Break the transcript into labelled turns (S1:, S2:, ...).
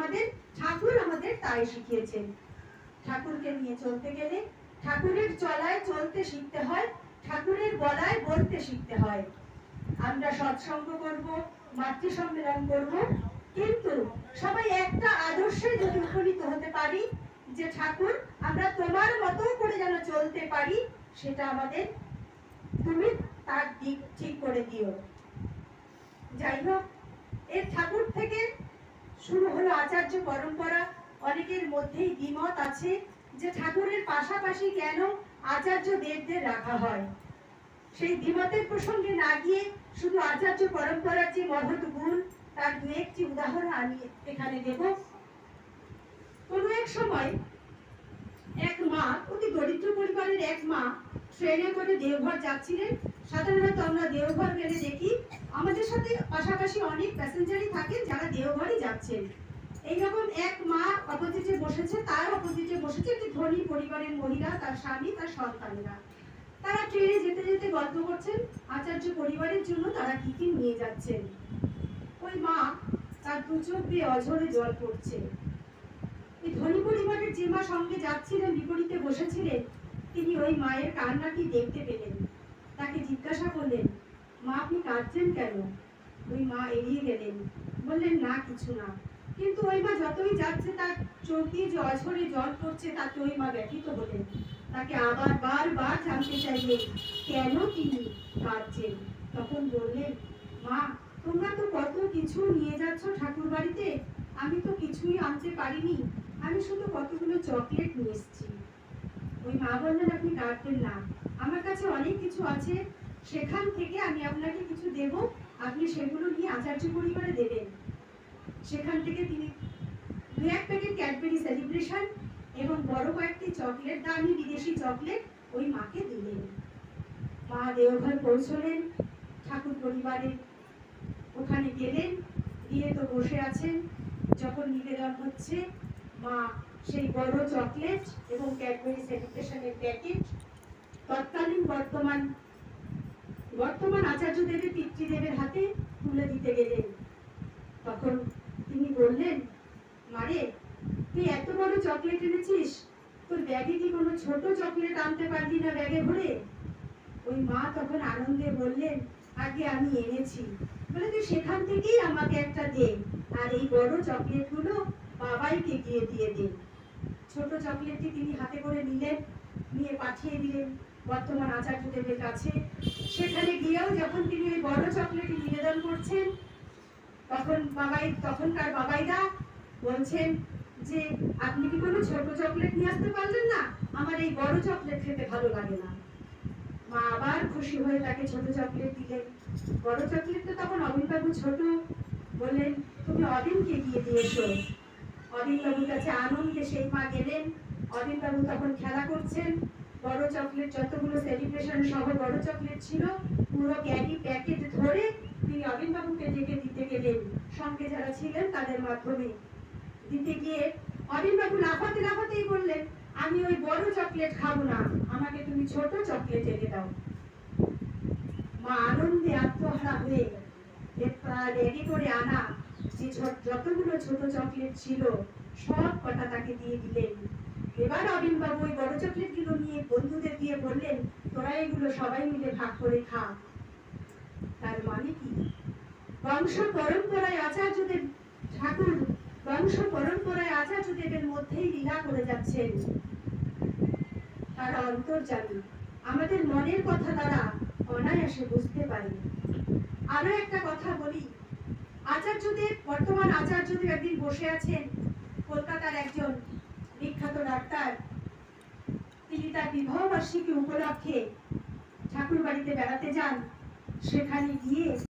S1: আমাদের ঠাকুর আমাদের তাই শিখিয়েছেন। ঠাকুরকে নিয়ে চলতে গেলে ঠাকুরের চলায় চলতে শিখতে হয়, ঠাকুরের গলায় বলতে শিখতে হয়। আমরা সৎসঙ্গ করব, মাতৃ সম্মেলন করব, কিন্তু সবাই একটা আদর্শে যদি উপনীত হতে পারি যে ঠাকুর আমরা তোমার মতো করে যেন চলতে পারি, সেটা আমাদের তুমি তার দিক ঠিক করে দিও। যাই হোক, এর ঠাকুর থেকে শুরু হলো আচার্য পরম্পরা। অনেকের মধ্যেই দ্বিমত আছে যে ঠাকুরের পাশাপাশি কেন আচার্য দেবদের রাখা হয়। সেই দ্বিমতের প্রসঙ্গে না গিয়ে শুধু আচার্য পরম্পরার যে মহৎ গুণ তার দু একটি উদাহরণ আমি এখানে দেব। কোন এক সময় এক মা, অতি দরিদ্র পরিবারের এক মা, ট্রেনে করে দেওঘর যাচ্ছিলেন। সাধারণত আমরা দেওঘর গেলে দেখি আমাদের সাথে পাশাপাশি অনেক প্যাসেঞ্জারই থাকেন যারা দেওঘরই যাচ্ছেন। এইরকম এক মা অপোজিটে বসেছে, তার অপোজিটে বসেছে একটি ধনী পরিবারের মহিলা, তার স্বামী, তার সন্তানেরা। তারা ট্রেনে যেতে যেতে গল্প করছেন আচার্য পরিবারের জন্য তারা কি কি নিয়ে যাচ্ছেন। ওই মা, তার দু চোখ দিয়ে অঝরে জল পড়ছে। এই ধনী পরিবারের যে মা সঙ্গে যাচ্ছিলেন, বিপরীতে বসেছিলেন, তিনি ওই মায়ের কান্নাটি দেখতে পেলেন। তাকে জিজ্ঞাসা করলেন, মা আপনি কাঁদছেন কেন? ওই মা এড়িয়ে গেলেন, বললেন না কিছু না। কিন্তু ওই মা যতই যাচ্ছে তার চোখ দিয়ে যে অঝরে জল পড়ছে তাতে ওই মা ব্যথিত হলেন। তাকে আবার বারবার জানতে চাইলেন কেন তিনি কাঁদছেন। তখন বললেন, মা তোমরা তো কত কিছু নিয়ে যাচ্ছ ঠাকুর বাড়িতে, আমি তো কিছুই আনতে পারিনি, আমি শুধু কতগুলো চকলেট নিয়ে এসেছি। ওই মা বললেন, আপনি কাঁদবেন না, আমার কাছে অনেক কিছু আছে, সেখান থেকে আমি আপনাকে কিছু দেব, আপনি সেগুলো নিয়ে আচার্য পরিবারে দেবেন। সেখান থেকে তিনি দু এক প্যাকেট ক্যাডবেরি সেলিব্রেশন এবং বড় কয়েকটি চকলেট, দামি বিদেশি চকলেট ওই মাকে দিলেন। মা দেওঘর পৌঁছলেন, ঠাকুর পরিবারে ওখানে গেলেন, গিয়ে তো বসে আছেন। যখন নিবেদন হচ্ছে, মা সেই বড় চকলেট এবং ক্যাডবেরি সেলিব্রেশনের প্যাকেট তৎকালীন বর্তমান আচার্য দেবের পিতৃদেবের হাতে তুলে দিতে গেলেন। তখন তিনি বললেন, মারে তুই এত বড় চকলেট এনেছিস, তোর ব্যাগে কি কোনো ছোট চকলেট আনতে পারলি না ব্যাগে ভরে? ওই মা তখন আনন্দে বললেন, আগে আমি এনেছি। বলে তুই সেখান থেকেই আমাকে একটা দে, আর এই বড় চকলেটগুলো বাবাইকে গিয়ে দিয়ে দে। ছোট চকলেটটি তিনি হাতে করে নিলেন, নিয়ে পাঠিয়ে দিলেন বর্তমান আচার্য দেবের কাছে। সেখানে গিয়েও যখন তিনি ওই বড় চকলেটটি নিবেদন করছেন, তখনকার বাবাইরা বলছেন যে আপনি কি কোনো ছোট চকলেট নিয়ে আসতে পারলেন না, আমার এই বড় চকলেট খেতে ভালো লাগে না। মা আবার খুশি হয়ে তাকে ছোট চকলেট দিলেন। বড় চকলেট তো তখন অবিনবাবু ছোট, বললেন তুমি অদিনকে গিয়ে দিয়েছো। অদিনবাবুর কাছে আনন্দে সেই মা গেলেন। অদিনবাবু তখন খেলা করছেন, বড় চকলেট যতগুলো সেলিব্রেশন সহ বড় চকলেট ছিল পুরো ক্যাডি প্যাকেট ধরে তিনি অবিনবাবুকে ডেকে দিতে গেলেন, সঙ্গে যারা ছিলেন তাদের মাধ্যমে দিতে গিয়ে অবিনবাবু লাফাতে লাফাতেই বললেন, আমি ওই বড় চকলেট খাবো না, আমাকে তুমি ছোট চকলেট এনে দাও। মা আনন্দে আত্মহারা হয়ে রেডি করে আনা যে যতগুলো ছোট চকলেট ছিল সব কটা তাকে দিয়ে দিলেন। এবার অবিনবাবু ওই বড় চকলেট গুলো নিয়ে বন্ধুদের দিয়ে বললেন, তোরা এগুলো সবাই মিলে ভাগ করে খা। তার মানে কি, বংশ পরম্পরায় আচার্যদেব ঠাকুর বংশ পরম্পরায় আচার্যদেবের মধ্যেই লীলা করে যাচ্ছেন। তারা অন্তর্যামী, আমাদের মনের কথা তারা অনায়াসে বুঝতে পারে। আরো একটা কথা বলি, আচার্যদেব বর্তমান আচার্যদেব একদিন বসে আছেন, কলকাতার একজন বিখ্যাত ডাক্তার, তিনি তার বিবাহ বার্ষিকী উপলক্ষে ঠাকুর বাড়িতে বেড়াতে যান। সেখানে গিয়ে